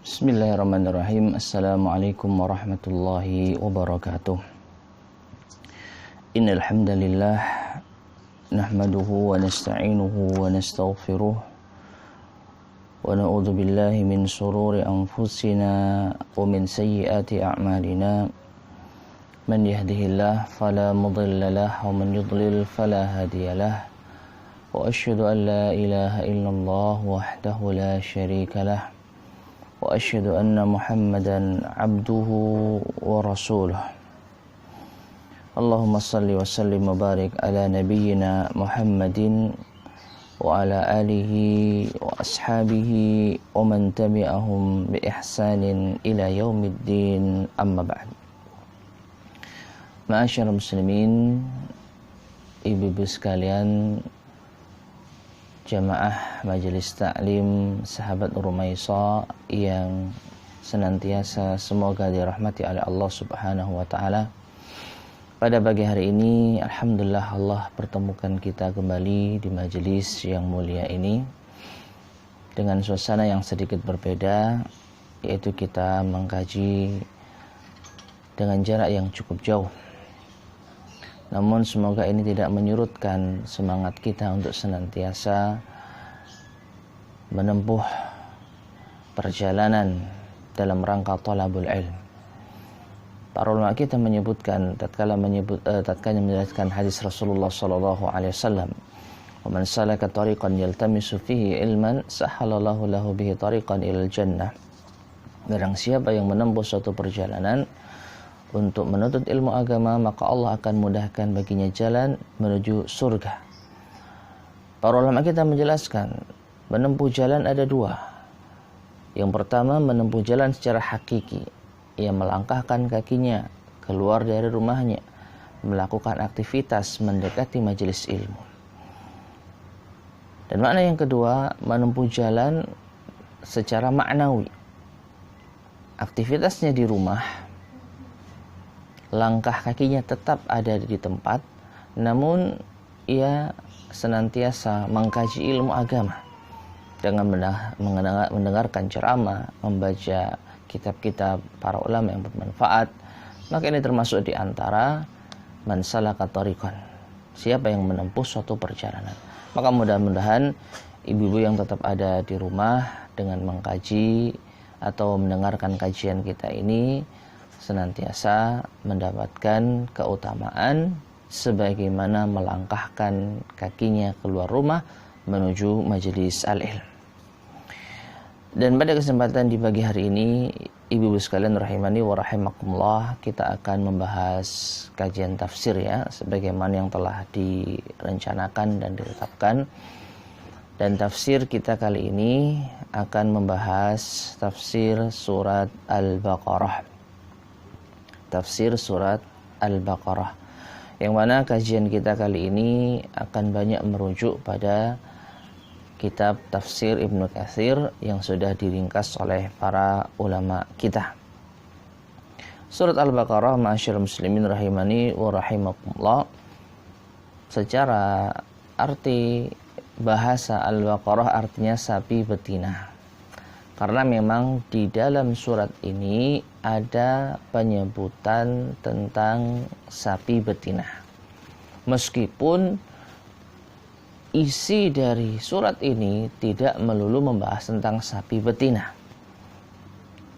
Bismillahirrahmanirrahim. Assalamualaikum warahmatullahi wabarakatuh. Innal hamdalillah nahmaduhu wa nasta'inuhu wa nastaghfiruh wa na'udzu billahi min shururi anfusina wa min sayyiati a'malina. Man yahdihillahu fala mudilla lahu wa man yudlil fala hadiyalah. Wa asyhadu an la ilaha illallah wahdahu la syarika lah. Wa asyhadu anna Muhammadan abduhu wa rasuluh. Allahumma salli wa sallim wa barik ala nabiyyina Muhammadin wa ala alihi wa ashabihi wa man tabi'ahum bi ihsanin ila yaumiddin, amma ba'd. Ma'asyiral muslimin, ibu-ibu sekalian, jamaah majelis taklim sahabat Rumaisa yang senantiasa semoga dirahmati oleh Allah Subhanahu wa taala. Pada pagi hari ini alhamdulillah Allah pertemukan kita kembali di majelis yang mulia ini dengan suasana yang sedikit berbeda, yaitu kita mengkaji dengan jarak yang cukup jauh. Namun semoga ini tidak menyurutkan semangat kita untuk senantiasa menempuh perjalanan dalam rangka thalabul ilm. Para ulama kita menyebutkan tatkala menjelaskan hadis Rasulullah sallallahu alaihi wasallam, "Wa man salaka tariqan yaltamisu fihi ilman, sahhalallahu lahu bihi tariqan ilal jannah." Barang siapa yang menempuh suatu perjalanan untuk menuntut ilmu agama, maka Allah akan mudahkan baginya jalan menuju surga. Para ulama kita menjelaskan, menempuh jalan ada dua. Yang pertama, menempuh jalan secara hakiki. Ia melangkahkan kakinya keluar dari rumahnya, melakukan aktivitas mendekati majelis ilmu. Dan makna yang kedua, menempuh jalan secara maknawi. Aktivitasnya di rumah, langkah kakinya tetap ada di tempat, namun ia senantiasa mengkaji ilmu agama dengan mendengarkan ceramah, membaca kitab-kitab para ulama yang bermanfaat. Maka ini termasuk di antara man salaka tariqan, siapa yang menempuh suatu perjalanan. Maka mudah-mudahan ibu-ibu yang tetap ada di rumah dengan mengkaji atau mendengarkan kajian kita ini senantiasa mendapatkan keutamaan sebagaimana melangkahkan kakinya keluar rumah menuju majelis al-ilm. Dan pada kesempatan di pagi hari ini, ibu-ibu sekalian rahimani wa rahimakumullah, kita akan membahas kajian tafsir ya, sebagaimana yang telah direncanakan dan ditetapkan. Dan tafsir kita kali ini akan membahas tafsir surat Al-Baqarah. Tafsir surat Al-Baqarah, yang mana kajian kita kali ini akan banyak merujuk pada kitab tafsir Ibnu Katsir yang sudah diringkas oleh para ulama kita. Surat Al-Baqarah, ma'asyiral muslimin rahimani wa rahimakumullah, secara arti bahasa Al-Baqarah artinya sapi betina. Karena memang di dalam surat ini ada penyebutan tentang sapi betina. Meskipun isi dari surat ini tidak melulu membahas tentang sapi betina.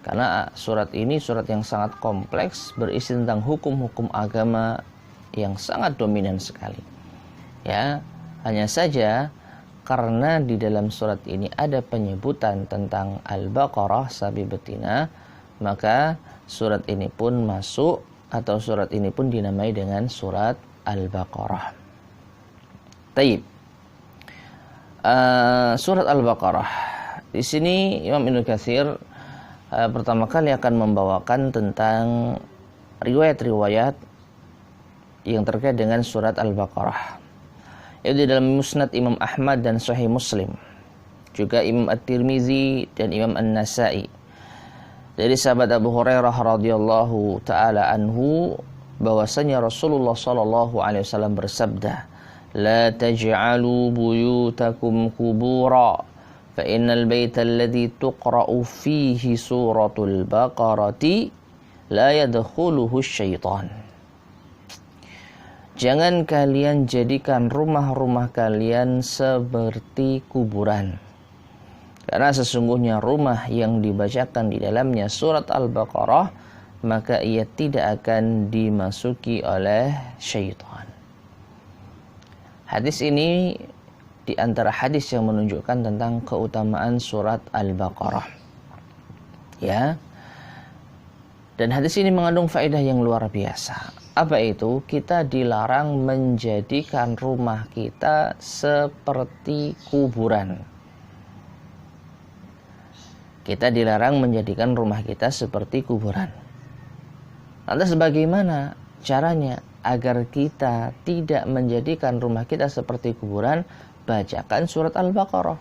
Karena surat ini surat yang sangat kompleks, berisi tentang hukum-hukum agama yang sangat dominan sekali. Ya, hanya saja karena di dalam surat ini ada penyebutan tentang Al-Baqarah, sapi betina, maka surat ini pun masuk atau surat ini pun dinamai dengan surat Al-Baqarah. Taib. Surat Al-Baqarah. Di sini Imam Ibnu Katsir pertama kali akan membawakan tentang riwayat-riwayat yang terkait dengan surat Al-Baqarah. Itu di dalam Musnad Imam Ahmad dan Sahih Muslim, juga Imam At-Tirmizi dan Imam An-Nasa'i. Dari sahabat Abu Hurairah radhiyallahu taala anhu bahwasanya Rasulullah sallallahu alaihi wasallam bersabda, "La taj'alu buyutakum qubura fa innal baita alladhi tuqra'u fihi suratul baqarati la yadkhuluhu syaitan. Jangan kalian jadikan rumah-rumah kalian seperti kuburan. Karena sesungguhnya rumah yang dibacakan di dalamnya surat Al-Baqarah, maka ia tidak akan dimasuki oleh syaitan. Hadis ini di antara hadis yang menunjukkan tentang keutamaan surat Al-Baqarah. Ya. Dan hadis ini mengandung faedah yang luar biasa. Apa itu? Kita dilarang menjadikan rumah kita seperti kuburan. Kita dilarang menjadikan rumah kita seperti kuburan. Lantas bagaimana caranya agar kita tidak menjadikan rumah kita seperti kuburan? Bacakan surat Al-Baqarah.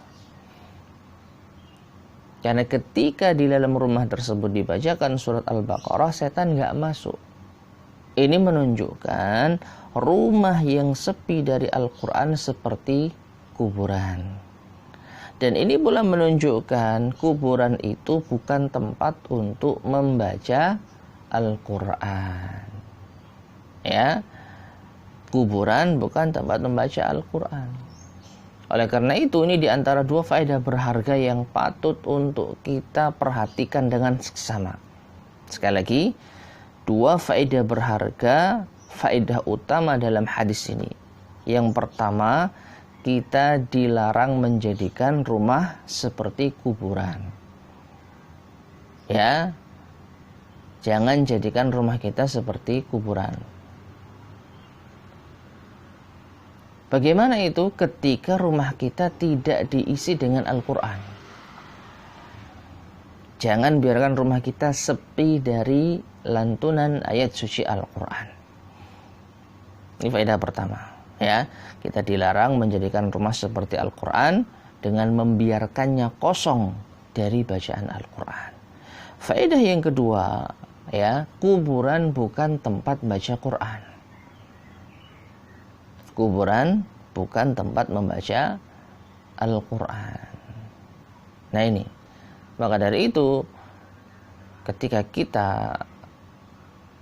Karena ketika di dalam rumah tersebut dibacakan surat Al-Baqarah, setan nggak masuk. Ini menunjukkan rumah yang sepi dari Al-Quran seperti kuburan. Dan ini pula menunjukkan kuburan itu bukan tempat untuk membaca Al-Quran. Ya, kuburan bukan tempat membaca Al-Quran. Oleh karena itu, ini diantara dua faedah berharga yang patut untuk kita perhatikan dengan seksama. Sekali lagi, dua faedah berharga, faedah utama dalam hadis ini. Yang pertama, kita dilarang menjadikan rumah seperti kuburan. Ya, jangan jadikan rumah kita seperti kuburan. Bagaimana itu ketika rumah kita tidak diisi dengan Al-Quran? Jangan biarkan rumah kita sepi dari lantunan ayat suci Al-Quran. Ini faedah pertama. Ya, kita dilarang menjadikan rumah seperti Al-Quran dengan membiarkannya kosong dari bacaan Al-Quran. Faedah yang kedua, ya, kuburan bukan tempat baca Quran. Kuburan bukan tempat membaca Al-Quran. Nah ini, maka dari itu ketika kita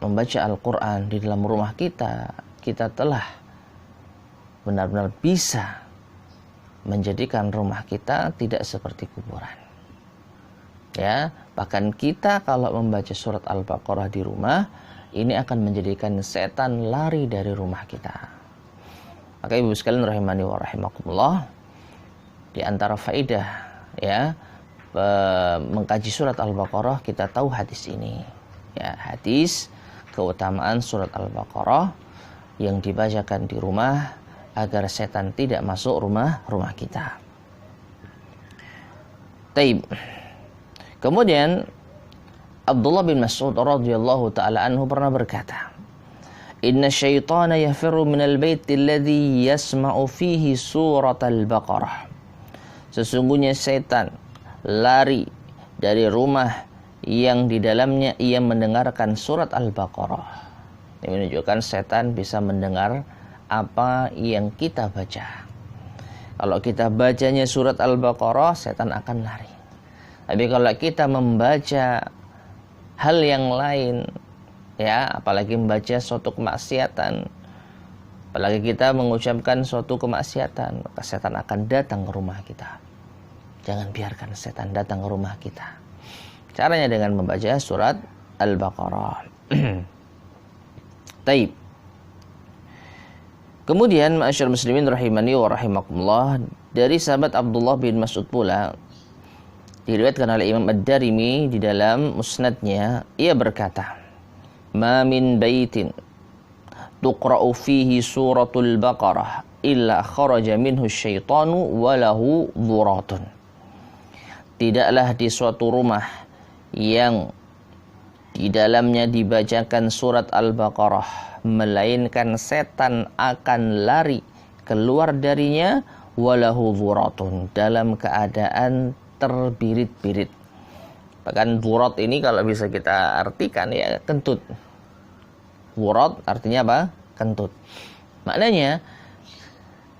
membaca Al-Quran di dalam rumah kita, kita telah benar-benar bisa menjadikan rumah kita tidak seperti kuburan. Ya, bahkan kita kalau membaca surat Al-Baqarah di rumah, ini akan menjadikan setan lari dari rumah kita. Maka ibu sekalian rahimani wa rahimakumullah, di antara faedah ya mengkaji surat Al-Baqarah, kita tahu hadis ini. Ya, hadis keutamaan surat Al-Baqarah yang dibacakan di rumah agar setan tidak masuk rumah kita. Taib. Kemudian Abdullah bin Mas'ud radhiyallahu taala anhu pernah berkata, Inna syaitana yafirru minal baiti alladhi yasma'u fihi surat al-Baqarah. Sesungguhnya setan lari dari rumah yang di dalamnya ia mendengarkan surat Al-Baqarah. Ini menunjukkan setan bisa mendengar apa yang kita baca. Kalau kita bacanya surat Al-Baqarah, setan akan lari. Tapi kalau kita membaca hal yang lain, ya, apalagi membaca suatu kemaksiatan, apalagi kita mengucapkan suatu kemaksiatan, maka setan akan datang ke rumah kita. Jangan biarkan setan datang ke rumah kita. Caranya dengan membaca surat Al-Baqarah. Taib. Kemudian ma'asyar muslimin rahimani wa rahimakumullah, dari sahabat Abdullah bin Mas'ud pula diriwayatkan oleh Imam Ad-Darimi di dalam musnadnya, ia berkata, Ma min baitin tuqra'u fihi suratul Baqarah illa kharaja minhu syaitanu walahu dhuratun. Tidaklah di suatu rumah yang di dalamnya dibacakan surat Al-Baqarah, melainkan setan akan lari keluar darinya, walahu dhuratun, dalam keadaan terbirit-birit. Bahkan dhurat ini kalau bisa kita artikan ya kentut. Dhurat artinya apa? Kentut. Maknanya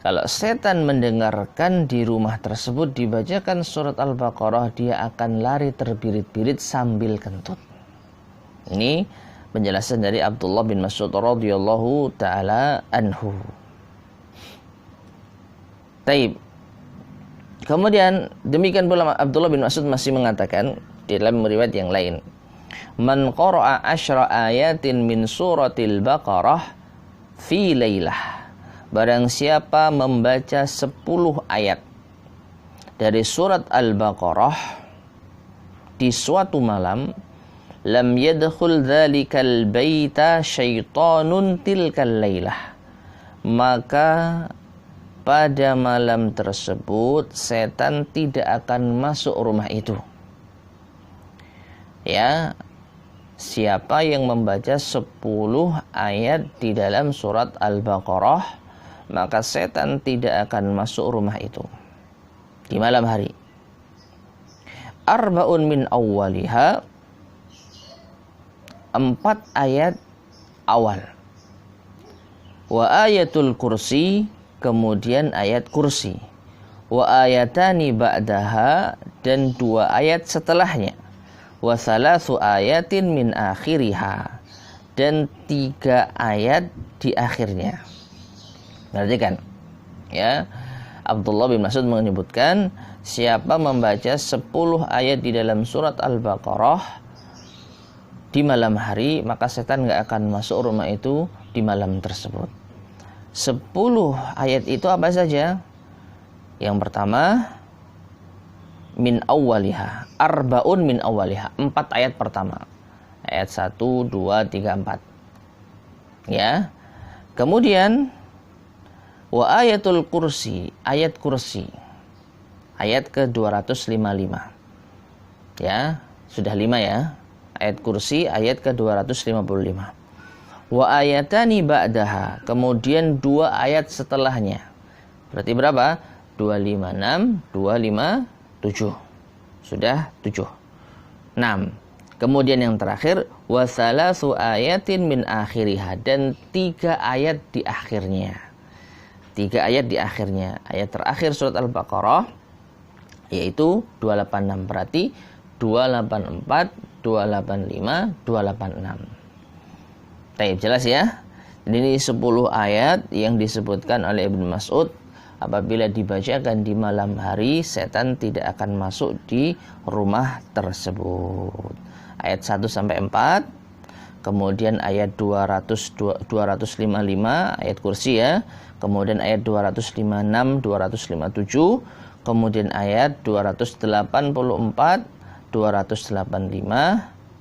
Kalau setan mendengarkan di rumah tersebut dibacakan surat Al-Baqarah, dia akan lari terbirit-birit sambil kentut. Ini penjelasan dari Abdullah bin Mas'ud radhiyallahu taala anhu. Taib. Kemudian demikian pula Abdullah bin Mas'ud masih mengatakan di dalam riwayat yang lain, man qara'a 10 ayatin min suratil Baqarah fi lailah. Barang siapa membaca 10 ayat dari surat Al-Baqarah di suatu malam, lam yadkhul dzalikal baita syaitanun tilkal lailah. Maka pada malam tersebut setan tidak akan masuk rumah itu. Ya, siapa yang membaca 10 ayat di dalam surat Al-Baqarah, maka setan tidak akan masuk rumah itu di malam hari. Arba'un min awwaliha, 4 ayat awal. Wa ayatul kursi, kemudian ayat kursi. Wa ayatani ba'daha, dan 2 ayat setelahnya. Wa thalathu ayatin min akhiriha, dan 3 ayat di akhirnya. Perhatikan, ya, Abdullah bin Mas'ud menyebutkan siapa membaca 10 ayat di dalam surat Al-Baqarah di malam hari, maka setan gak akan masuk rumah itu di malam tersebut. 10 ayat itu apa saja? Yang pertama, min awwaliha, arba'un min awwaliha, 4 ayat pertama. Ayat 1, 2, 3, 4. Ya. Kemudian wa ayatul kursi, ayat kursi, ayat ke-255. Ya, sudah 5 ya. Ayat kursi, ayat ke-255. Wa ayatani ba'daha, kemudian 2 ayat setelahnya. Berarti berapa? 256, 257. Sudah 7. 6. Kemudian yang terakhir, wa thalathu ayatin min akhiriha, dan 3 ayat di akhirnya. 3 ayat di akhirnya. Ayat terakhir surat Al-Baqarah yaitu 286. Berarti 284, 285, 286. Baik, jelas ya? Ini 10 ayat yang disebutkan oleh Ibnu Mas'ud. Apabila dibacakan di malam hari, setan tidak akan masuk di rumah tersebut. Ayat 1 sampai 4. Kemudian ayat 255 ayat kursi ya. Kemudian ayat 256, 257, kemudian ayat 284, 285,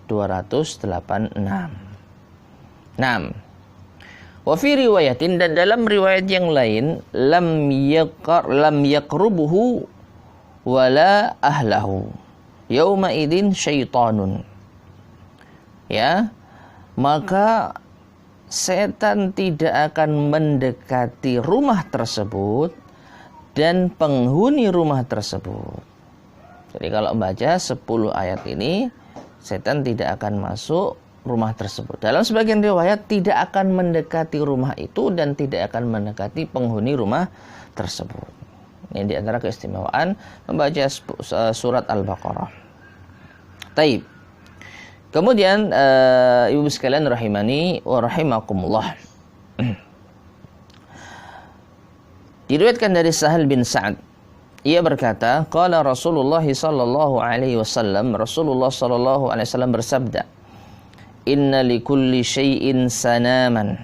286. 6. Wa fi riwayatin, dan dalam riwayat yang lain, lam yaqrubuhu wala ahlahu yauma idzin syaitanun. Ya, maka setan tidak akan mendekati rumah tersebut dan penghuni rumah tersebut. Jadi kalau membaca 10 ayat ini, setan tidak akan masuk rumah tersebut. Dalam sebagian riwayat tidak akan mendekati rumah itu dan tidak akan mendekati penghuni rumah tersebut. Ini di antara keistimewaan membaca surat Al-Baqarah. Taib. Kemudian ibu sekalian rahimani wa rahimakumullah. Diriwayatkan dari Sahal bin Sa'ad, ia berkata, qala Rasulullah sallallahu alaihi wasallam, Rasulullah sallallahu alaihi wasallam bersabda, inna likulli syai'in sanaman,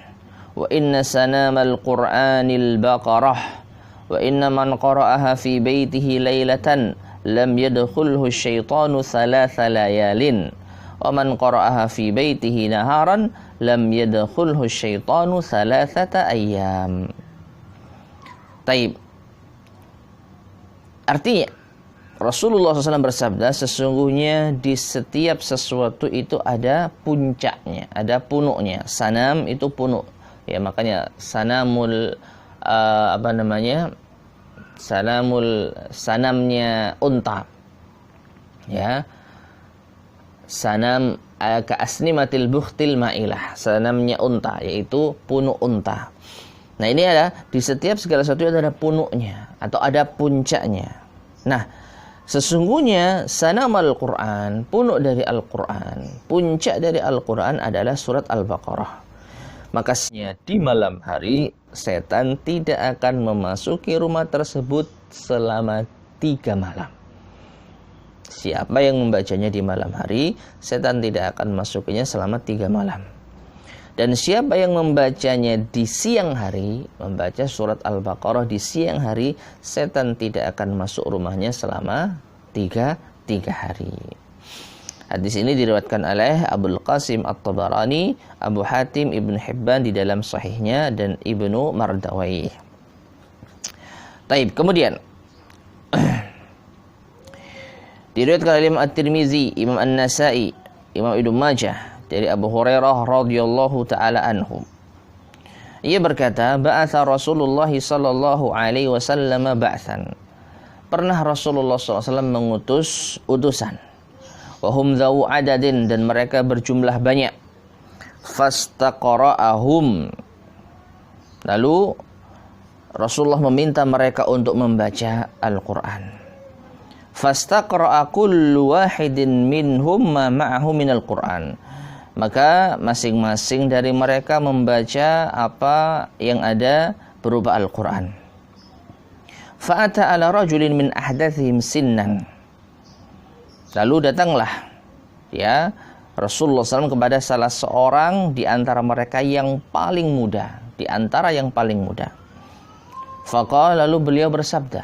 wa inna sanamal Qur'anil Baqarah, wa inna man qara'aha fi baitihi lailatan lam yadkhulhu syaitanu thalatha layalin. Wa man qara'aha fi baitihi naharan lam yadkhulhu syaitanu thalathata ayyam. Taib. Artinya Rasulullah SAW bersabda, sesungguhnya di setiap sesuatu itu ada puncaknya, ada punuknya. Sanam itu punuk. Ya, makanya sanamul sanamnya unta. Ya. Sanam ka asnimatil bukhtil ma'ilah, sanamnya unta, yaitu punuk unta. Nah, ini ada di setiap segala sesuatu ada punuknya atau ada puncaknya. Nah, sesungguhnya sanamal Quran, punuk dari Al-Quran, puncak dari Al-Quran adalah surat Al-Baqarah. Maka di malam hari setan tidak akan memasuki rumah tersebut selama 3 malam. Siapa yang membacanya di malam hari, setan tidak akan masukinya selama 3 malam. Dan siapa yang membacanya di siang hari, membaca surat Al-Baqarah di siang hari, setan tidak akan masuk rumahnya selama 3 hari. Hadis ini diriwayatkan oleh Abul Qasim At-Tabarani, Abu Hatim Ibn Hibban di dalam sahihnya, dan Ibnu Mardawai. Taib, kemudian diriwayatkan oleh Imam At-Tirmizi, Imam An-Nasai, Imam Ibnu Majah dari Abu Hurairah radhiyallahu taala anhu. Ia berkata, ba'atha Rasulullah sallallahu alaihi wasallam ba'than. Pernah Rasulullah SAW mengutus utusan. Wa hum dzawu adadin, dan mereka berjumlah banyak. Fastaqra'ahum. Lalu Rasulullah meminta mereka untuk membaca Al-Qur'an. Fastaqra'a kullu wahidin minhum ma ma'ahu minal Qur'an. Maka masing-masing dari mereka membaca apa yang ada berupa Al-Quran. Fa'ata ala rajulin min ahdathihim sinnan. Lalu datanglah Rasulullah SAW kepada salah seorang di antara mereka yang paling muda. Di antara yang paling muda. Faqala, lalu beliau bersabda.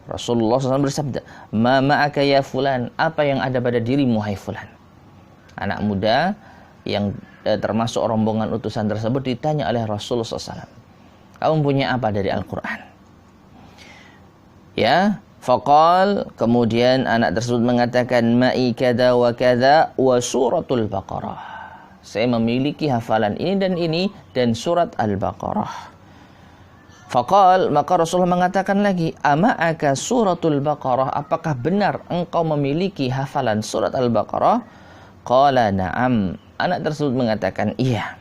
Rasulullah SAW bersabda, ma ma'aka ya fulan, apa yang ada pada dirimu hai fulan. Anak muda yang termasuk rombongan utusan tersebut ditanya oleh Rasulullah SAW, kamu punya apa dari Al-Quran? Ya, faqal, kemudian anak tersebut mengatakan, ma'i kada wa kada wa suratul Baqarah. Saya memiliki hafalan ini dan surat Al-Baqarah. Faqal, maka Rasulullah mengatakan lagi, ama'aka suratul Baqarah, apakah benar engkau memiliki hafalan surat Al-Baqarah? Qala na'am. Anak tersebut mengatakan iya.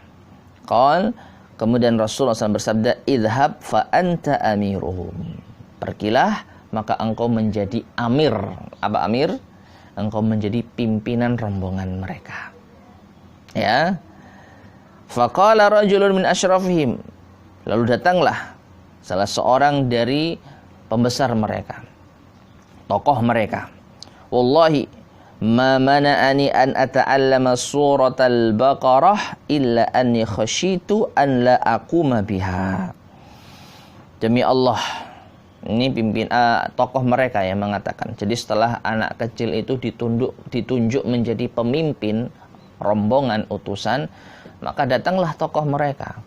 Qal, kemudian Rasulullah SAW bersabda, idhab fa anta amiruhum. Pergilah, maka engkau menjadi amir. Apa amir? Engkau menjadi pimpinan rombongan mereka. Ya. Faqala rajulun min asyrafihim. Lalu datanglah salah seorang dari pembesar mereka, tokoh mereka. Wallahi ma mana'ani an ata'allama suratal Baqarah illa anni khasyitu an la aquma biha. Demi Allah, ini tokoh mereka yang mengatakan. Jadi setelah anak kecil itu ditunjuk menjadi pemimpin rombongan utusan, maka datanglah tokoh mereka.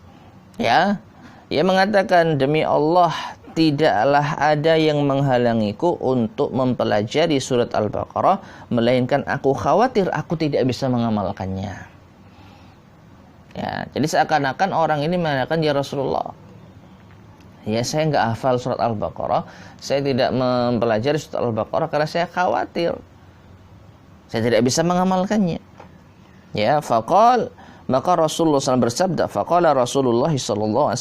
Ya, ia mengatakan, demi Allah, tidaklah ada yang menghalangiku untuk mempelajari surat Al-Baqarah, melainkan aku khawatir aku tidak bisa mengamalkannya. Ya, jadi seakan-akan orang ini mengatakan, ya Rasulullah, ya saya nggak hafal surat Al-Baqarah, saya tidak mempelajari surat Al-Baqarah karena saya khawatir saya tidak bisa mengamalkannya. Ya, faqal, maka Rasulullah SAW bersabda, faqala Rasulullah SAW,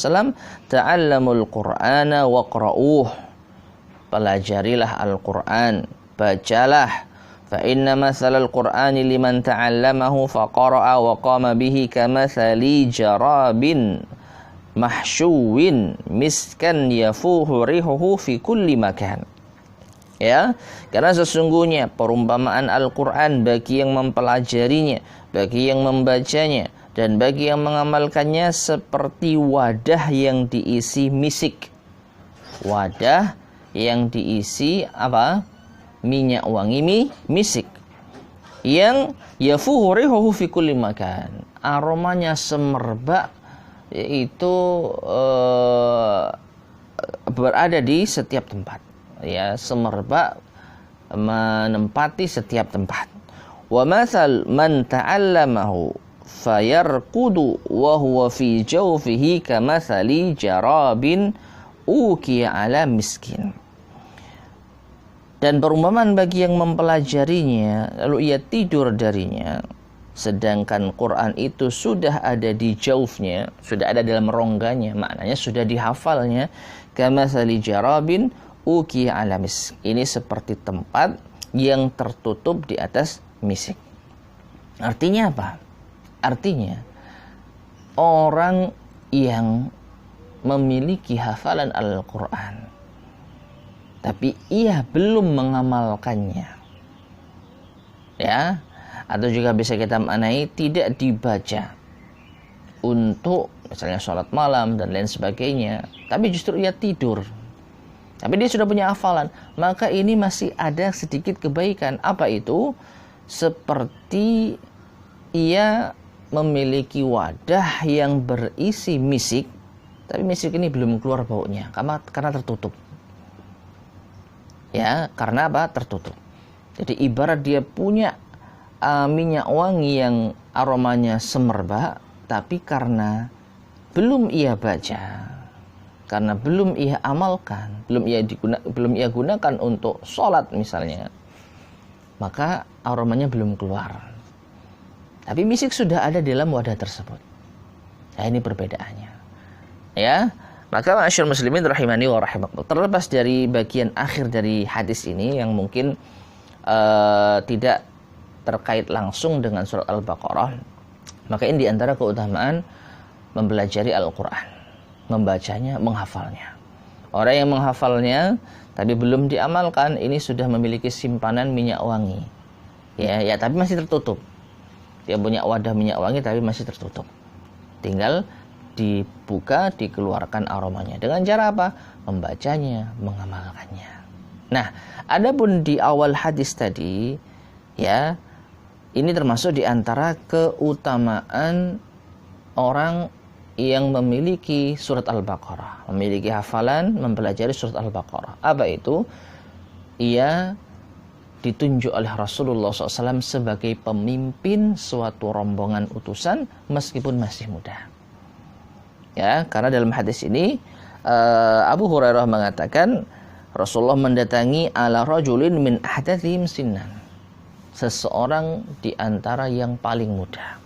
ta'allamul Qur'ana waqra'uh. Pelajarilah Al-Quran, bacalah. Fa inna mathalal Qur'ani liman ta'allamahu faqara'a wa qama bihi kamathali jarabin mahsyuwin miskan yafuhu rihuhu fi kulli makan. Ya, karena sesungguhnya perumpamaan Al-Quran bagi yang mempelajarinya, bagi yang membacanya, dan bagi yang mengamalkannya seperti wadah yang diisi misik. Wadah yang diisi apa? Minyak wangi misik. Yang yafuhu rihuhu fi kulli makan. Aromanya semerbak, yaitu berada di setiap tempat. Ya, semerbak menempati setiap tempat. Wa mathal man ta'allamahu fayarqudu wa huwa fi jawfihi kamathali jarabin ukiya ala miskin. Dan perumpamaan bagi yang mempelajarinya lalu ia tidur darinya sedangkan Quran itu sudah ada di jaufnya, sudah ada dalam rongganya, maknanya sudah dihafalnya, kamatsali jarabin uki ala misk. Ini seperti tempat yang tertutup di atas misik. Artinya apa? Artinya orang yang memiliki hafalan Al-Quran tapi ia belum mengamalkannya, ya, atau juga bisa kita maknai tidak dibaca untuk misalnya sholat malam dan lain sebagainya, tapi justru ia tidur, tapi dia sudah punya hafalan, maka ini masih ada sedikit kebaikan. Apa itu? Seperti ia memiliki wadah yang berisi misik, tapi misik ini belum keluar baunya karena tertutup. Ya, karena apa? Tertutup. Jadi ibarat dia punya minyak wangi yang aromanya semerbak, tapi karena belum ia baca, karena belum ia amalkan, belum ia gunakan untuk sholat misalnya, maka aromanya belum keluar. Tapi misik sudah ada dalam wadah tersebut. Nah, ini perbedaannya. Ya, maka ma'asyiral muslimin rahimani wa rahimakumullah, terlepas dari bagian akhir dari hadis ini yang mungkin tidak terkait langsung dengan surat Al-Baqarah, maka ini diantara keutamaan mempelajari Al-Quran, membacanya, menghafalnya. Orang yang menghafalnya tapi belum diamalkan, ini sudah memiliki simpanan minyak wangi, ya tapi masih tertutup. Dia punya wadah minyak wangi tapi masih tertutup, tinggal dibuka, dikeluarkan aromanya. Dengan cara apa? Membacanya, mengamalkannya. Nah, adapun di awal hadis tadi, ya, ini termasuk di antara keutamaan orang yang memiliki surat Al-Baqarah, memiliki hafalan, mempelajari surat Al-Baqarah. Apa itu? Ia ditunjuk oleh Rasulullah SAW sebagai pemimpin suatu rombongan utusan meskipun masih muda. Ya, karena dalam hadis ini Abu Hurairah mengatakan Rasulullah mendatangi ala rajulin min ahdathihim sinnan, seseorang di antara yang paling muda.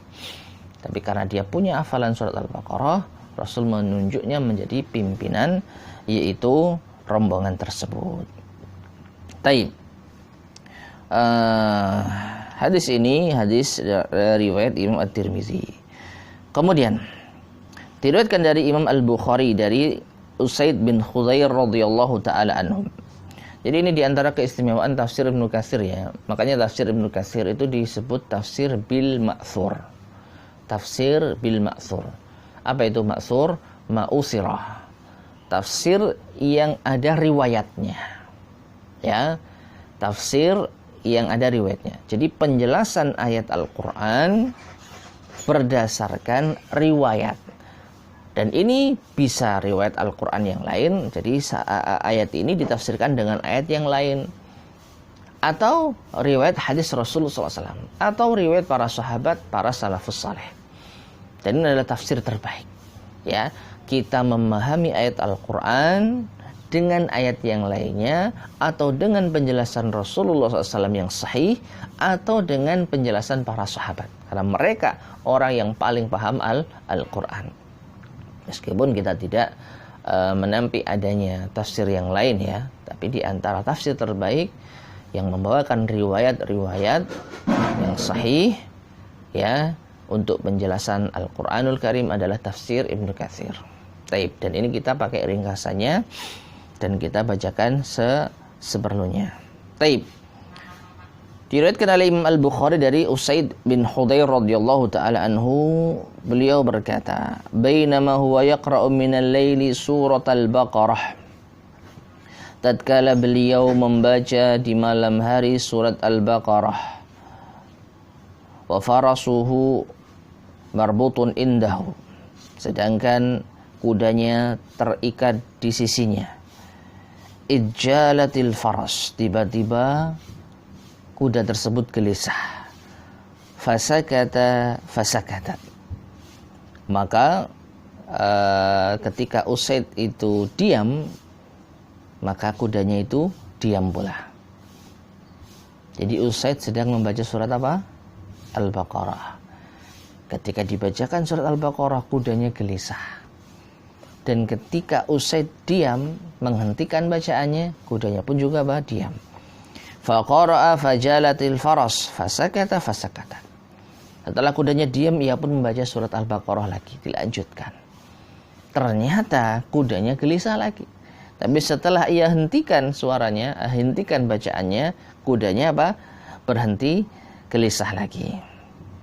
Tapi karena dia punya hafalan surat Al-Baqarah, Rasul menunjuknya menjadi pimpinan, yaitu rombongan tersebut. Taib. Hadis ini hadis riwayat Imam At-Tirmizi. Kemudian diriwayatkan dari Imam Al-Bukhari dari Usaid bin Khudair radhiyallahu taala anhum. Jadi ini diantara keistimewaan tafsir Ibnu Katsir, ya. Makanya tafsir Ibnu Katsir itu disebut tafsir bil ma'thur. Tafsir bil ma'thur. Apa itu ma'thur? Ma'usirah. Tafsir yang ada riwayatnya. Ya. Tafsir yang ada riwayatnya. Jadi penjelasan ayat Al-Qur'an berdasarkan riwayat. Dan ini bisa riwayat Al-Quran yang lain, jadi ayat ini ditafsirkan dengan ayat yang lain, atau riwayat hadis Rasulullah SAW, atau riwayat para sahabat, para salafus saleh. Dan ini adalah tafsir terbaik. Ya, kita memahami ayat Al-Quran dengan ayat yang lainnya, atau dengan penjelasan Rasulullah SAW yang sahih, atau dengan penjelasan para sahabat, karena mereka orang yang paling paham Al-Quran. Meskipun kita tidak menampi adanya tafsir yang lain, ya, tapi di antara tafsir terbaik yang membawakan riwayat-riwayat yang sahih, ya, untuk penjelasan Al-Quranul Karim adalah tafsir Ibnu Katsir. Taib. Dan ini kita pakai ringkasannya dan kita bacakan seperlunya. Taib. Diriwayatkan oleh Imam Al-Bukhari dari Usaid bin Khudair radhiyallahu taala anhu, beliau berkata, "Bainama huwa yaqra'u minal laili surat Al-Baqarah." Tatkala beliau membaca di malam hari surat Al-Baqarah, wa farasuhu marbutun indahu, sedangkan kudanya terikat di sisinya. Ijjalatil faras, tiba-tiba kuda tersebut gelisah. Fasakata. Maka ketika Usaid itu diam, maka kudanya itu diam pula. Jadi Usaid sedang membaca surat apa? Al-Baqarah. Ketika dibacakan surat Al-Baqarah, kudanya gelisah. Dan ketika Usaid diam, menghentikan bacaannya, kudanya pun juga diam. Faqara'a fajalatil faras fasakata fasakata. Setelah kudanya diam, ia pun membaca surat Al-Baqarah lagi, dilanjutkan. Ternyata kudanya gelisah lagi. Tapi setelah ia hentikan suaranya, hentikan bacaannya, kudanya berhenti gelisah lagi.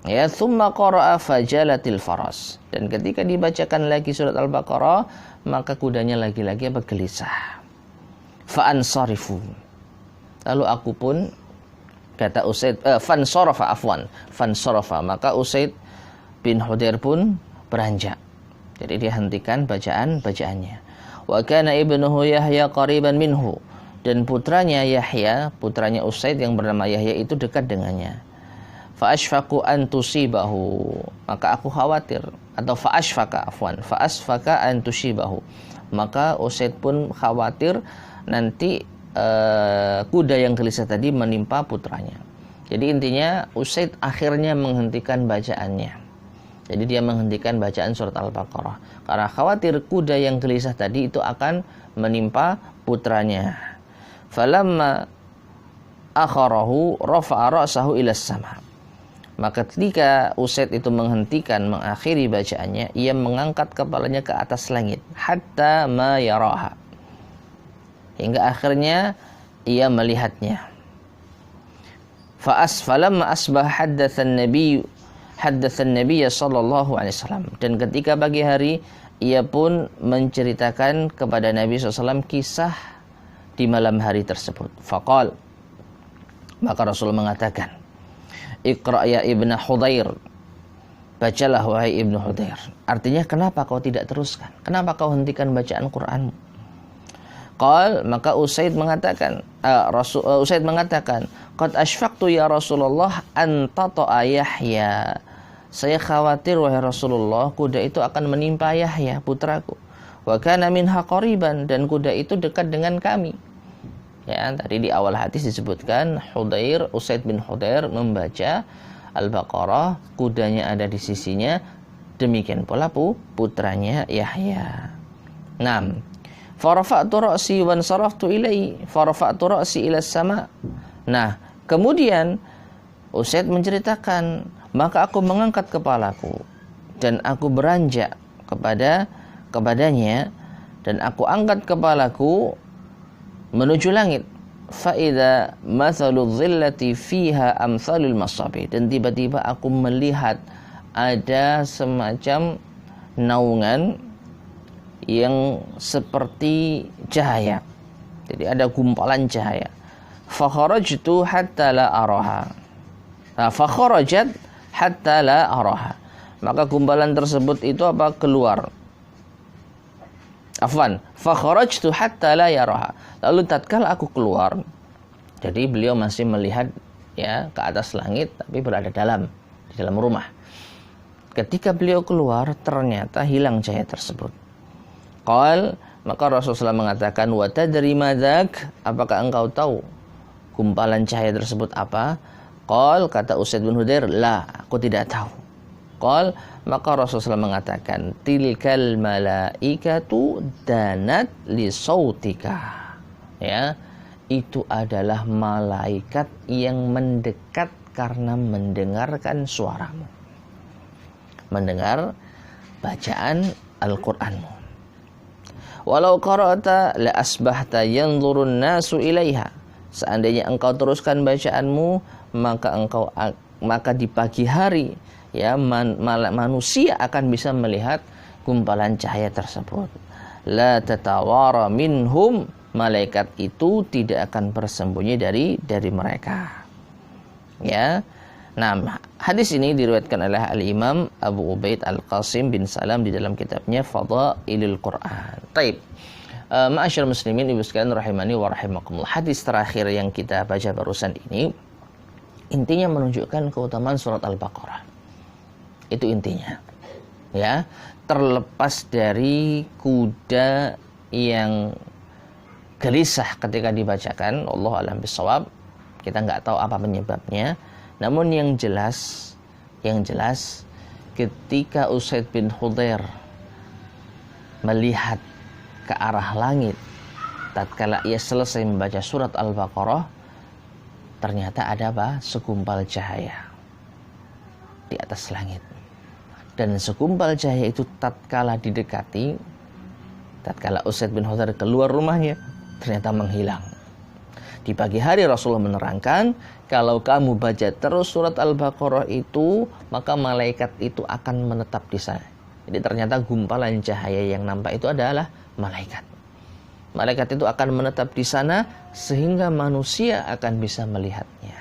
Ya, thumma qara'a fajalatil faras. Dan ketika dibacakan lagi surat Al-Baqarah, maka kudanya lagi-lagi gelisah. Fa'ansarifu. Lalu aku pun, kata Usaid, fansarafa, maka Usaid bin Hudair pun beranjak. Jadi dia hentikan bacaannya. Wa kana ibnuhu Yahya qariban minhu. Dan putranya Yahya, putranya Usaid yang bernama Yahya itu dekat dengannya. Fa asfaqu an tusibahu, maka aku khawatir, atau fa asfaka an tusibahu, maka Usaid pun khawatir nanti kuda yang gelisah tadi menimpa putranya. Jadi intinya Usaid akhirnya menghentikan bacaannya. Jadi dia menghentikan bacaan surat Al-Baqarah karena khawatir kuda yang gelisah tadi itu akan menimpa putranya. Falamma akharahu rafa'a ra'sahu ila sama. Maka ketika Usaid itu mengakhiri bacaannya, ia mengangkat kepalanya ke atas langit hatta ma yaraha, hingga akhirnya ia melihatnya. Falamma asbah haddatsan nabiy sallallahu alaihi wasallam. Dan ketika pagi hari, ia pun menceritakan kepada Nabi SAW kisah di malam hari tersebut. Faqal, maka Rasul mengatakan, Iqra' ya Ibnu Hudair, bacalah wahai Ibnu Hudair. Artinya, kenapa kau tidak teruskan? Kenapa kau hentikan bacaan Qur'anmu? Qal, maka Usaid mengatakan, qad asfaqtu ya Rasulullah an tata'a Yahya. Saya khawatir wahai Rasulullah, kuda itu akan menimpa Yahya putraku. Wa kana minha qariban, dan kuda itu dekat dengan kami. Ya, tadi di awal hadis disebutkan Usaid bin Hudair membaca Al-Baqarah, kudanya ada di sisinya, demikian pula putranya Yahya. 6. Farafa'tu ra'si wan saraftu ilai, farafa'tu ra'si ila sama. Nah, kemudian Usaid menceritakan, maka aku mengangkat kepalaku dan aku beranjak kepadanya, dan aku angkat kepalaku menuju langit. Fa'idha mathalul dhillati fiha amthalul masabi. Dan tiba-tiba aku melihat ada semacam naungan yang seperti cahaya. Jadi ada gumpalan cahaya. Fakharajtu hatta la araha. Fakharajat hatta la araha. Maka gumpalan tersebut itu keluar. Fakharajtu hatta la yaraha. Lalu tatkala aku keluar, jadi beliau masih melihat ya ke atas langit, tapi berada di dalam rumah. Ketika beliau keluar, ternyata hilang cahaya tersebut. Qal, maka Rasulullah mengatakan, wa tadri madzak, apakah engkau tahu gumpalan cahaya tersebut apa? Qal, kata Usaid bin Hudair, la, aku tidak tahu. Qal, maka Rasulullah mengatakan, tilkal malaikatu danat li sautika. Ya, itu adalah malaikat yang mendekat karena mendengarkan suaramu, mendengar bacaan Al-Qur'anmu. Walau qara'ta la asbahta yanzurun nasu ilaiha. Seandainya engkau teruskan bacaanmu, maka di pagi hari ya manusia akan bisa melihat gumpalan cahaya tersebut. La tatawara minhum, malaikat itu tidak akan bersembunyi dari mereka. Ya. Nah, hadis ini diriwayatkan oleh Al-Imam Abu Ubaid Al-Qasim bin Salam di dalam kitabnya Fadhailul Quran. Taib. Ma'asyar muslimin ibu sekalian rahimani wa rahimakumullah. Hadis terakhir yang kita baca barusan ini intinya menunjukkan keutamaan surat Al-Baqarah. Itu intinya. Ya, terlepas dari kuda yang gelisah ketika dibacakan, Allah a'lam bishawab, kita nggak tahu apa penyebabnya. Namun yang jelas ketika Usaid bin Khudair melihat ke arah langit tatkala ia selesai membaca surat Al-Baqarah, ternyata ada apa? Segumpal cahaya di atas langit. Dan segumpal cahaya itu tatkala didekati, tatkala Usaid bin Khudair keluar rumahnya, ternyata menghilang. Di pagi hari Rasulullah menerangkan, kalau kamu baca terus surat Al-Baqarah itu, maka malaikat itu akan menetap di sana. Jadi ternyata gumpalan cahaya yang nampak itu adalah malaikat. Malaikat itu akan menetap di sana sehingga manusia akan bisa melihatnya.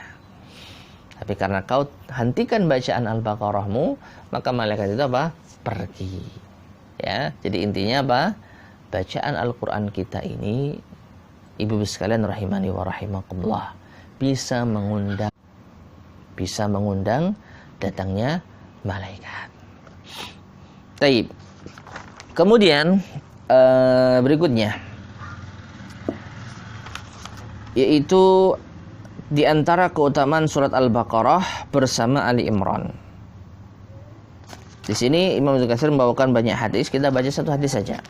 Tapi karena kau hentikan bacaan Al-Baqarahmu, maka malaikat itu apa? Pergi. Ya, jadi intinya apa? Bacaan Al-Quran kita ini, ibu-ibu sekalian rahimani wa rahimakumullah, bisa mengundang datangnya malaikat. Taib. Kemudian berikutnya, yaitu di antara keutamaan surat Al-Baqarah bersama Ali Imran. Di sini Imam Ibnu Katsir membawakan banyak hadis, kita baca satu hadis saja.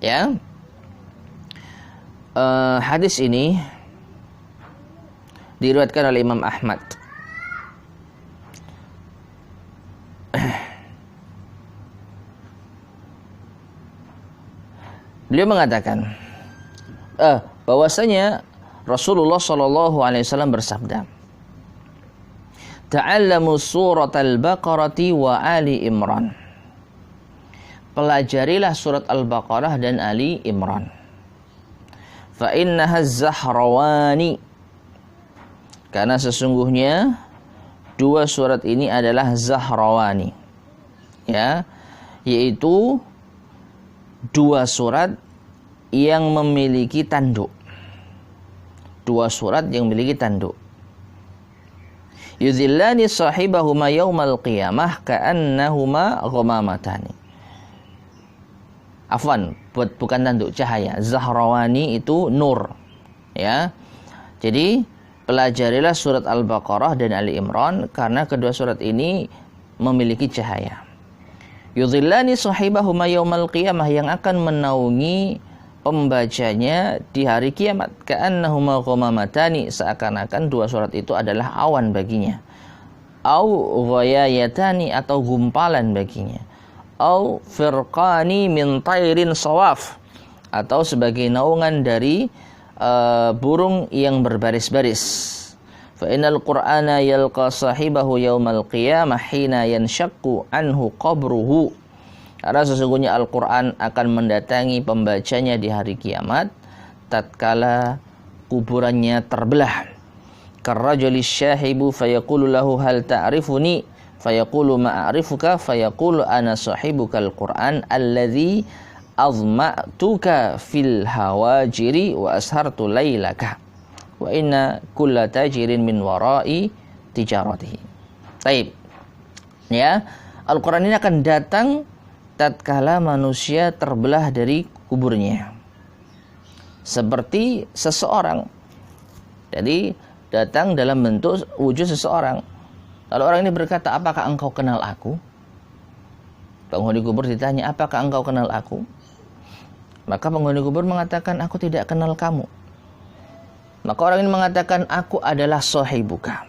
Ya. Hadis ini diriwayatkan oleh Imam Ahmad. Beliau mengatakan bahwasanya Rasulullah sallallahu alaihi wasallam bersabda, "Ta'allamu surat Al-Baqarah wa Ali Imran." Pelajarilah surat Al-Baqarah dan Ali Imran. Fa innaha zahrawani. Karena sesungguhnya dua surat ini adalah zahrawani. Ya, yaitu dua surat yang memiliki tanduk. Dua surat yang memiliki tanduk. Yudhillani sahibahuma yaumal qiyamah ka'annahuma ghamamatani. Afwan, bukan tanduk, cahaya. Zahrawani itu nur. Ya. Jadi pelajarilah surat Al-Baqarah dan Ali Imran karena kedua surat ini memiliki cahaya. Yudhillani sahibahuma yaumal qiyamah, yang akan menaungi pembacanya di hari kiamat. Ka'annahuma ghamamatani, seakan-akan dua surat itu adalah awan baginya. Au ghayayatani, atau gumpalan baginya. Au firqani min tairin sawaf, atau sebagai naungan dari burung yang berbaris-baris. Fa innal qur'ana yalqa sahibahu yaumal qiyamah hina yanshaqqu anhu qabruhu. Karena sesungguhnya Al-Quran akan mendatangi pembacanya di hari kiamat tatkala kuburannya terbelah. Karrajuli syahibu fayaqulu lahu hal ta'rifuni fayaqulu ma'arifuka fayaqulu ana sahibukal Qur'an alladhi azma'tuka fil hawajiri wa ashartu laylaka wa inna kulla tajirin min warai tijaratihi. Baik. Ya, Al-Quran ini akan datang tatkala manusia terbelah dari kuburnya. Seperti seseorang. Jadi datang dalam bentuk wujud seseorang. Lalu orang ini berkata, apakah engkau kenal aku? Penghuni kubur ditanya, apakah engkau kenal aku? Maka penghuni kubur mengatakan, aku tidak kenal kamu. Maka orang ini mengatakan, aku adalah sahibuka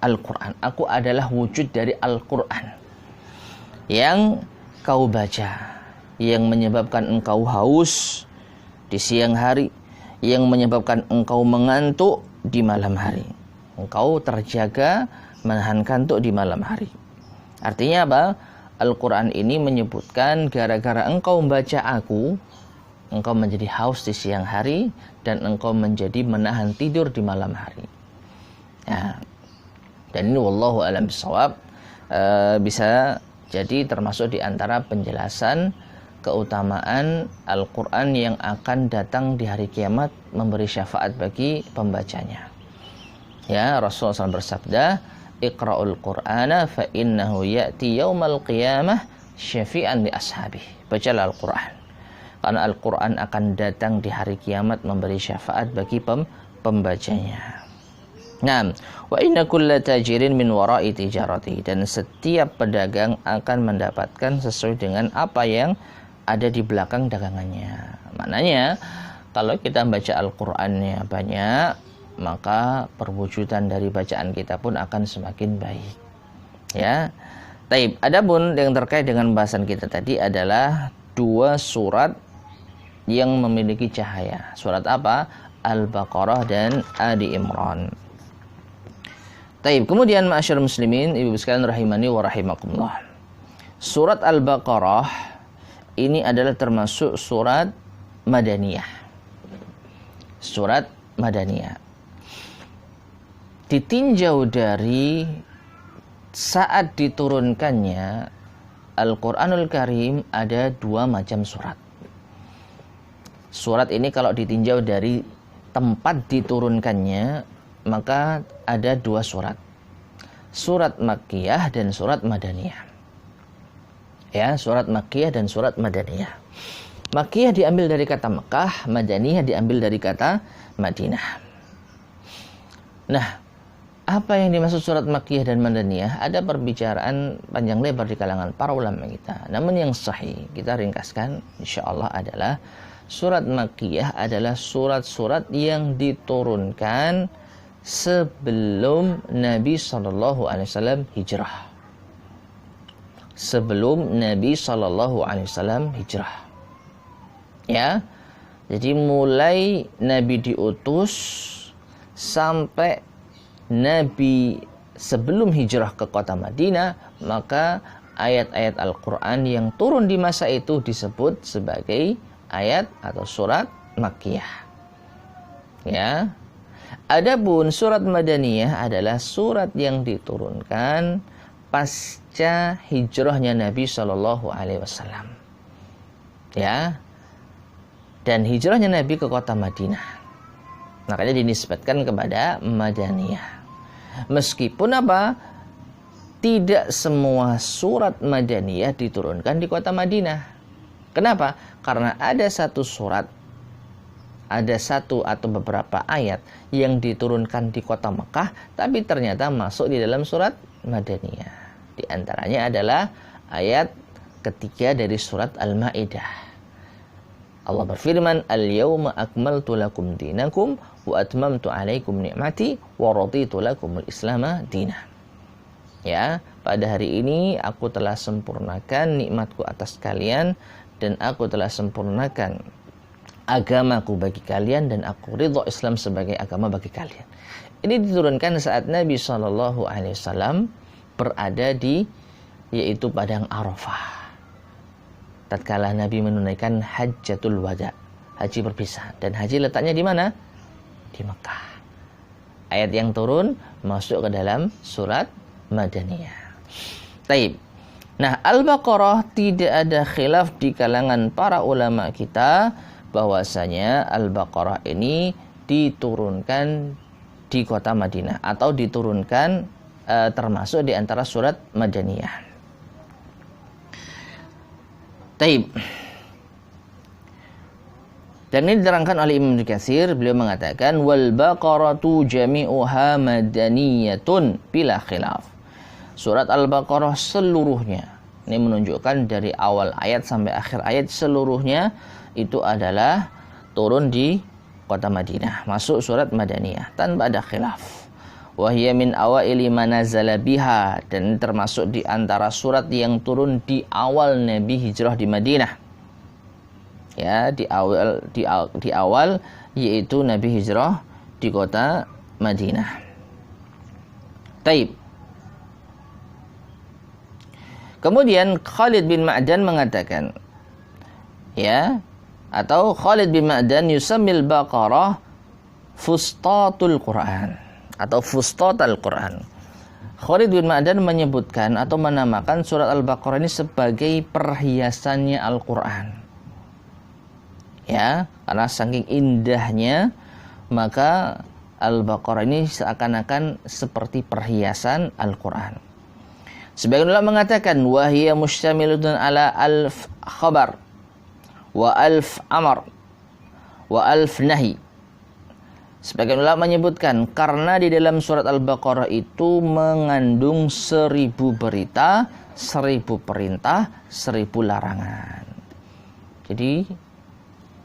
Al-Quran. Aku adalah wujud dari Al-Quran yang kau baca, yang menyebabkan engkau haus di siang hari, yang menyebabkan engkau mengantuk di malam hari. Engkau terjaga menahan kantuk di malam hari. Artinya apa? Al-Quran ini menyebutkan gara-gara engkau membaca aku, engkau menjadi haus di siang hari dan engkau menjadi menahan tidur di malam hari. Ya. Dan ini wallahu a'lam bishawab, bisa jadi termasuk di antara penjelasan keutamaan Al-Quran yang akan datang di hari kiamat memberi syafaat bagi pembacanya. Ya, Rasulullah SAW bersabda, Iqra'ul Qur'ana fa innahu ya'ti yaumal qiyamah syafi'an li ashabih. Bacalah Al-Quran, karena Al-Quran akan datang di hari kiamat memberi syafaat bagi pembacanya. Nah, wa inna kulla tajirin min wara'i tijarati, dan setiap pedagang akan mendapatkan sesuai dengan apa yang ada di belakang dagangannya. Maknanya kalau kita baca Al-Qur'annya banyak, maka perwujudan dari bacaan kita pun akan semakin baik. Ya. Taib. Adapun yang terkait dengan bahasan kita tadi adalah dua surat yang memiliki cahaya. Surat apa? Al-Baqarah dan Ali Imran. Taib. Kemudian ma'asyiral muslimin, ibu sekalian rahimani wa rahimakumullah. Surat Al-Baqarah ini adalah termasuk surat Madaniyah. Surat Madaniyah. Ditinjau dari saat diturunkannya Al-Qur'anul Karim, ada dua macam surat. Surat ini kalau ditinjau dari tempat diturunkannya, maka ada dua surat. Surat Makkiyah dan surat Madaniyah. Ya, surat Makkiyah dan surat Madaniyah. Makkiyah diambil dari kata Mekah, Madaniyah diambil dari kata Madinah. Nah, apa yang dimaksud surat Makkiyah dan Madaniyah? Ada perbicaraan panjang lebar di kalangan para ulama kita. Namun yang sahih, kita ringkaskan insyaallah adalah surat Makkiyah adalah surat-surat yang diturunkan sebelum Nabi SAW hijrah. Sebelum Nabi SAW hijrah. Ya. Jadi mulai Nabi diutus sampai Nabi sebelum hijrah ke kota Madinah, maka ayat-ayat Al-Qur'an yang turun di masa itu disebut sebagai ayat atau surat Makkiyah. Ya. Adapun surat Madaniyah adalah surat yang diturunkan pasca hijrahnya Nabi Shallallahu Alaihi Wasallam. Ya, dan hijrahnya Nabi ke kota Madinah, makanya dinisbatkan kepada Madaniyah. Meskipun apa? Tidak semua surat Madaniyah diturunkan di kota Madinah. Kenapa? Karena ada satu atau beberapa ayat yang diturunkan di kota Mekah, tapi ternyata masuk di dalam surat Madaniyah. Di antaranya adalah ayat ketiga dari surat Al-Maidah. Allah berfirman, "Al-yawma akmaltu lakum dinakum wa atmamtu alaikum ni'mati wa raditu lakumul islama dinah." Ya, pada hari ini aku telah sempurnakan nikmatku atas kalian dan aku telah sempurnakan agamaku bagi kalian dan aku ridho Islam sebagai agama bagi kalian. Ini diturunkan saat Nabi SAW berada di yaitu padang Arafah. Tatkala Nabi menunaikan Hajjatul Wada, haji berpisah, dan haji letaknya di mana? Di Mekah. Ayat yang turun masuk ke dalam surat Madaniyah. Taib. Nah, Al-Baqarah tidak ada khilaf di kalangan para ulama kita bahwasanya Al-Baqarah ini diturunkan di kota Madinah atau diturunkan termasuk di antara surat Madaniyah. Taib. Dan ini diterangkan oleh Imam Ibnu Katsir, beliau mengatakan wal baqaratu jami'uha madaniyatun bila khilaf. Surat Al-Baqarah seluruhnya, ini menunjukkan dari awal ayat sampai akhir ayat seluruhnya itu adalah turun di kota Madinah, masuk surat Madaniyah tanpa ada khilaf. Wa hiya min awaili manazala biha, dan termasuk di antara surat yang turun di awal Nabi hijrah di Madinah. Ya, di awal yaitu Nabi hijrah di kota Madinah. Taib. Kemudian Khalid bin Ma'dan mengatakan, ya, atau Khalid bin Ma'dan yusammil Baqarah fustatul Quran atau fustatul Quran. Khalid bin Ma'dan menyebutkan atau menamakan surat Al-Baqarah ini sebagai perhiasannya Al-Quran. Ya, karena saking indahnya maka Al-Baqarah ini seakan-akan seperti perhiasan Al-Quran. Sebagian ulama mengatakan wahiyya mustamilun ala alf khabar wa alf amar wa alf nahi. Sebagian ulama menyebutkan karena di dalam surat Al-Baqarah itu mengandung 1000 berita, 1000 perintah, 1000 larangan. Jadi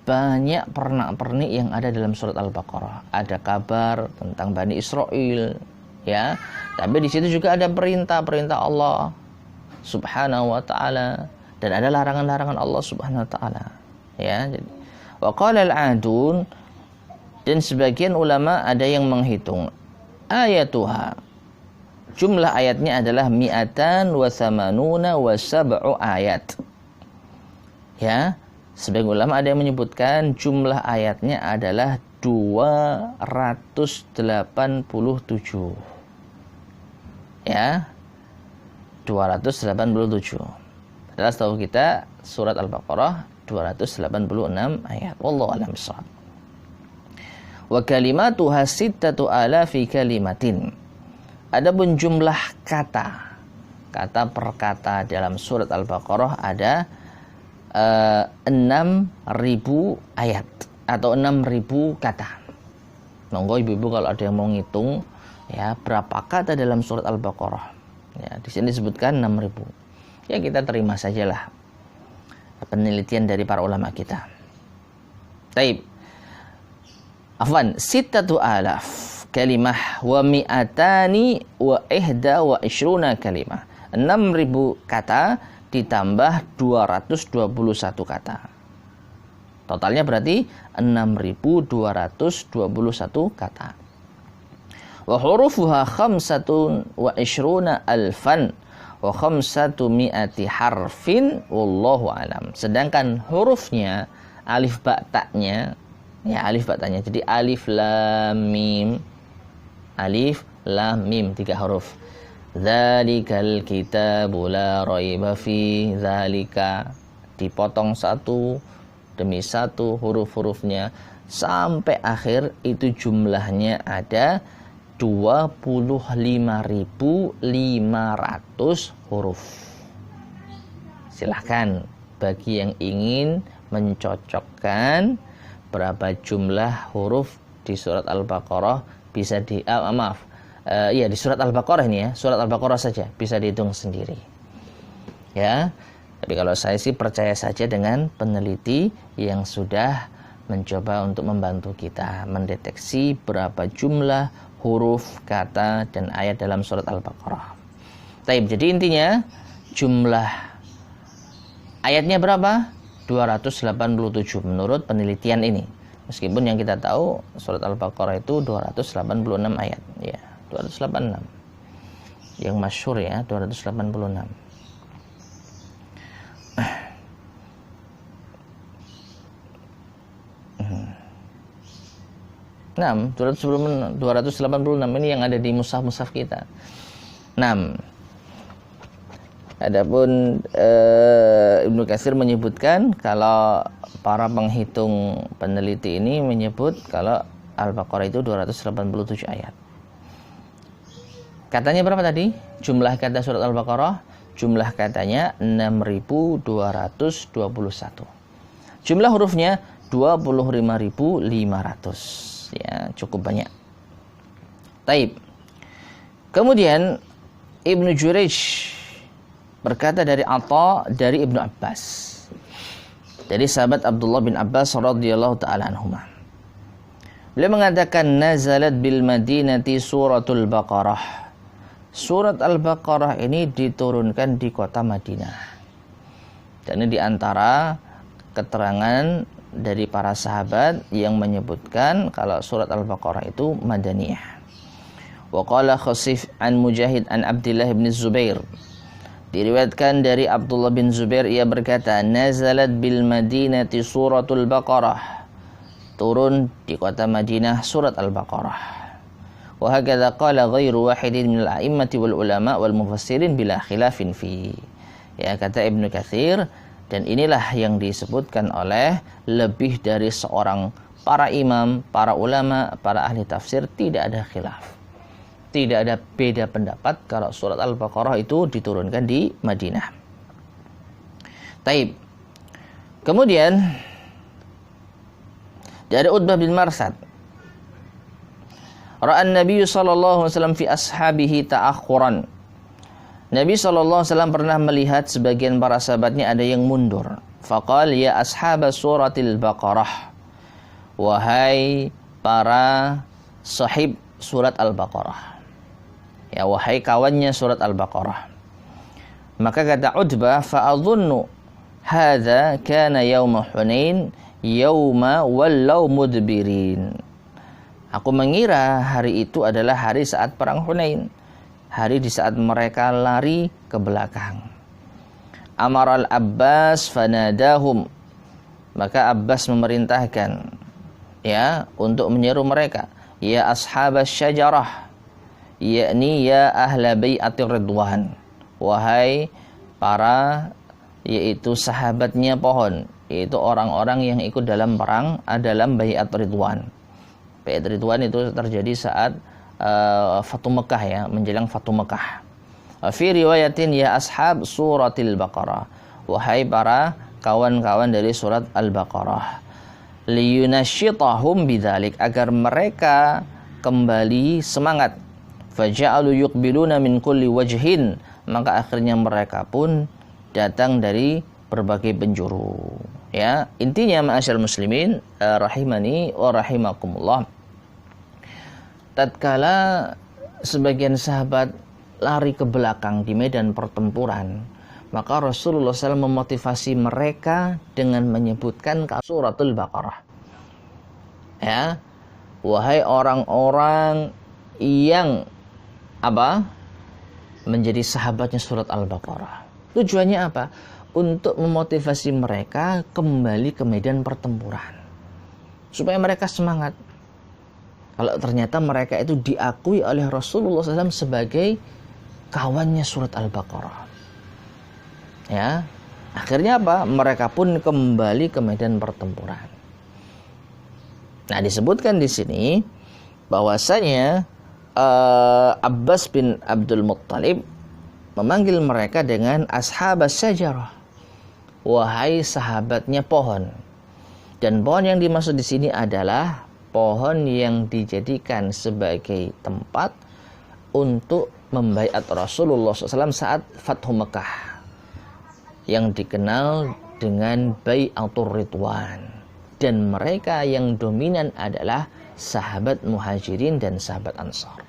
banyak pernak-pernik yang ada dalam surat Al-Baqarah. Ada kabar tentang Bani Israel, ya. Tapi di situ juga ada perintah-perintah Allah Subhanahu wa taala dan ada larangan-larangan Allah Subhanahu wa taala, ya. Jadi wa qala al-'adun, dan sebagian ulama ada yang menghitung ayatuha, jumlah ayatnya adalah mi'atan wa thamanuna wa sab'u ayat. Ya, sebagian ulama ada yang menyebutkan jumlah ayatnya adalah 287. Ya, 287. Padahal setahu kita surat Al-Baqarah 286 ayat. Wallahu a'lam bishawab. Wa kalimatuha sittatu alafi kalimatin. Adapun jumlah kata per kata dalam surat Al-Baqarah ada 6.000 ayat atau 6.000 kata. Monggo ibu-ibu kalau ada yang mau ngitung ya berapa kata dalam surat Al-Baqarah. Ya, di sini disebutkan 6.000. Ya kita terima sajalah penelitian dari para ulama kita. Taib. Afwan, sittatu alaf kalimah wa mi'atani wa ihda wa ishruna kalimah. 6.000 kata ditambah 221 kata. Totalnya berarti 6.221 kata. Wa hurufuha khamsatun wa ishruna alfan wa khamsatu mi'ati harfin wallahu alam. Sedangkan hurufnya alif ba ta'nya, ya alif ba ta'nya. Jadi alif lam mim, 3 huruf. Dzalikal kitabu la raiba fi dzalika, dipotong satu demi satu huruf-hurufnya sampai akhir, itu jumlahnya ada 25.500 huruf. Silahkan bagi yang ingin mencocokkan berapa jumlah huruf di surat Al-Baqarah bisa di di surat Al-Baqarah ini ya, surat Al-Baqarah saja bisa dihitung sendiri. Ya. Tapi kalau saya sih percaya saja dengan peneliti yang sudah mencoba untuk membantu kita mendeteksi berapa jumlah huruf, kata, dan ayat dalam surat Al-Baqarah. Taib, jadi intinya jumlah ayatnya berapa? 287 menurut penelitian ini. Meskipun yang kita tahu surat Al-Baqarah itu 286 ayat, ya, 286. Yang masyhur ya, 286. Nah, 286 ini yang ada di mushaf-mushaf kita. 6. Adapun Ibnu Katsir menyebutkan kalau para penghitung peneliti ini menyebut kalau Al-Baqarah itu 287 ayat. Katanya berapa tadi? Jumlah kata surat Al-Baqarah, jumlah katanya 6.221. Jumlah hurufnya 25.500. Ya, cukup banyak. Taib. Kemudian Ibnu Jurayj berkata dari Atha dari Ibnu Abbas, dari sahabat Abdullah bin Abbas radhiyallahu taala anhuma. Beliau mengatakan nazalat bil Madinati suratul Baqarah. Surat Al-Baqarah ini diturunkan di kota Madinah. Dan ini diantara keterangan dari para sahabat yang menyebutkan kalau surat Al-Baqarah itu madaniyah. Wa qala Khasif an Mujahid an Abdullah bin Zubair. Diriwayatkan dari Abdullah bin Zubair, ia berkata, nazalat bil Madinati suratul Baqarah. Turun di kota Madinah surat Al-Baqarah. Wa hakadha qala ghairu wahidin minal a'immati wal ulama wal mufassirin bila khilafin fi. Ya, kata Ibnu Katsir, dan inilah yang disebutkan oleh lebih dari seorang para imam, para ulama, para ahli tafsir, tidak ada khilaf. Tidak ada beda pendapat kalau surat Al-Baqarah itu diturunkan di Madinah. Taib. Kemudian dari Utbah bin Marsad, Ra'an Nabi sallallahu alaihi wasallam fi ashabihi ta'akhuran. Nabi sallallahu alaihi wasallam pernah melihat sebagian para sahabatnya ada yang mundur. Faqal ya ashaba suratil Baqarah. Wahai para sahib surat Al-Baqarah. Ya, wahai kawannya surat Al-Baqarah. Maka kata Utbah, fa'adhunnu hadza kana yauma Hunain yauma wallaw mudbirin. Aku mengira hari itu adalah hari saat perang Hunain. Hari di saat mereka lari ke belakang. Amar al-Abbas fanadahum. Maka Abbas memerintahkan ya untuk menyeru mereka, ya ashabas syajarah, yakni ya ahla bai'atir ridwan, wahai para yaitu sahabatnya pohon, yaitu orang-orang yang ikut dalam perang dalam bai'at ridwan. Bai'at ridwan itu terjadi saat Fatu Mekah, ya, menjelang Fatu Mekah. Fi riwayatin ya ashab suratil Baqarah, wahai para kawan-kawan dari surat Al-Baqarah. Liyunashitahum bidzalik, agar mereka kembali semangat. Faja'alu yuqbiluna min kulli wajhin, maka akhirnya mereka pun datang dari berbagai penjuru. Ya, intinya ma'asyar muslimin rahimani wa rahimakumullah. Tatkala sebagian sahabat lari ke belakang di medan pertempuran, maka Rasulullah SAW memotivasi mereka dengan menyebutkan suratul Baqarah. Ya, wahai orang-orang yang menjadi sahabatnya surat Al-Baqarah. Tujuannya apa? Untuk memotivasi mereka kembali ke medan pertempuran, supaya mereka semangat. Kalau ternyata mereka itu diakui oleh Rasulullah SAW sebagai kawannya surat Al-Baqarah. Ya, akhirnya apa? Mereka pun kembali ke medan pertempuran. Nah, disebutkan di sini bahwasanya Abbas bin Abdul Muttalib memanggil mereka dengan ashabas syajarah, wahai sahabatnya pohon. Dan pohon yang dimaksud di sini adalah pohon yang dijadikan sebagai tempat untuk membaiat Rasulullah SAW saat Fathu Mekah, yang dikenal dengan Bai'atur Ridwan. Dan mereka yang dominan adalah sahabat Muhajirin dan sahabat Ansar.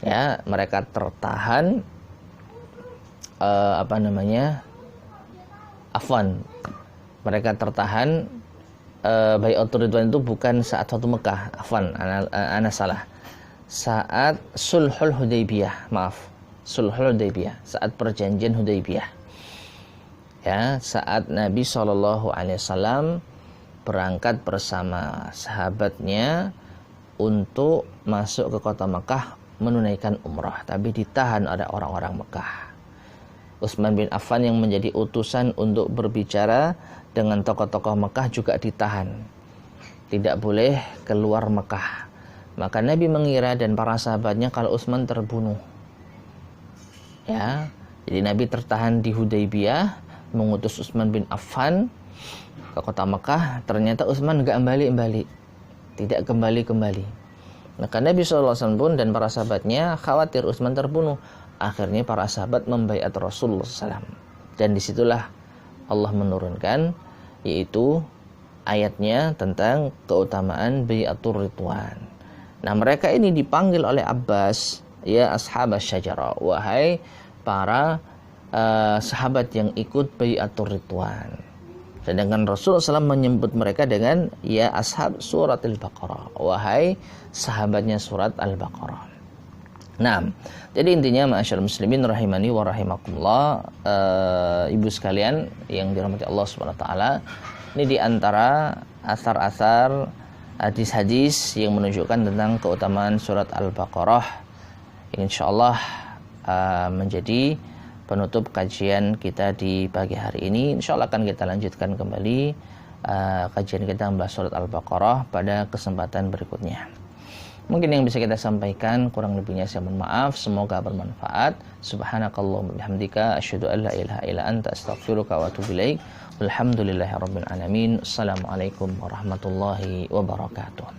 Ya, mereka tertahan mereka tertahan Bai'atur Ridwan itu bukan saat Fathu Mekah, ana salah. Saat Sulhul Hudaybiyah, Sulhul Hudaybiyah, saat perjanjian Hudaybiyah. Ya, saat Nabi SAW berangkat bersama sahabatnya untuk masuk ke kota Mekah menunaikan umrah, tapi ditahan oleh orang-orang Mekah. Utsman bin Affan yang menjadi utusan untuk berbicara dengan tokoh-tokoh Mekah juga ditahan, tidak boleh keluar Mekah. Maka Nabi mengira dan para sahabatnya kalau Utsman terbunuh. Ya, jadi Nabi tertahan di Hudaybiyah, mengutus Utsman bin Affan ke kota Mekah. Ternyata Utsman enggak balik-balik, tidak kembali-kembali. Maka Nabi SAW pun dan para sahabatnya khawatir Utsman terbunuh. Akhirnya para sahabat membaiat Rasulullah SAW. Dan disitulah Allah menurunkan yaitu ayatnya tentang keutamaan Bai'atur Ridwan. Nah, mereka ini dipanggil oleh Abbas, ya ashabas syajarah, wahai para sahabat yang ikut Bai'atur Ridwan. Sedangkan Rasulullah SAW menyebut mereka dengan ya ashab suratil Baqarah, wahai sahabatnya surat Al-Baqarah. Nah, jadi intinya ma'asyarul muslimin rahimani wa rahimakumullah, ibu sekalian yang dirahmati Allah Subhanahu wa taala, ini di antara asar-asar hadis-hadis yang menunjukkan tentang keutamaan surat Al-Baqarah. Insyaallah menjadi penutup kajian kita di pagi hari ini. Insyaallah akan kita lanjutkan kembali kajian kita membahas surat Al-Baqarah pada kesempatan berikutnya. Mungkin yang bisa kita sampaikan, kurang lebihnya saya mohon maaf. Semoga bermanfaat. Subhanakallahumma bihamdika asyhadu an la ilaha illa anta astaghfiruka wa atubu ilaik. Walhamdulillahirabbil alamin. Assalamualaikum warahmatullahi wabarakatuh.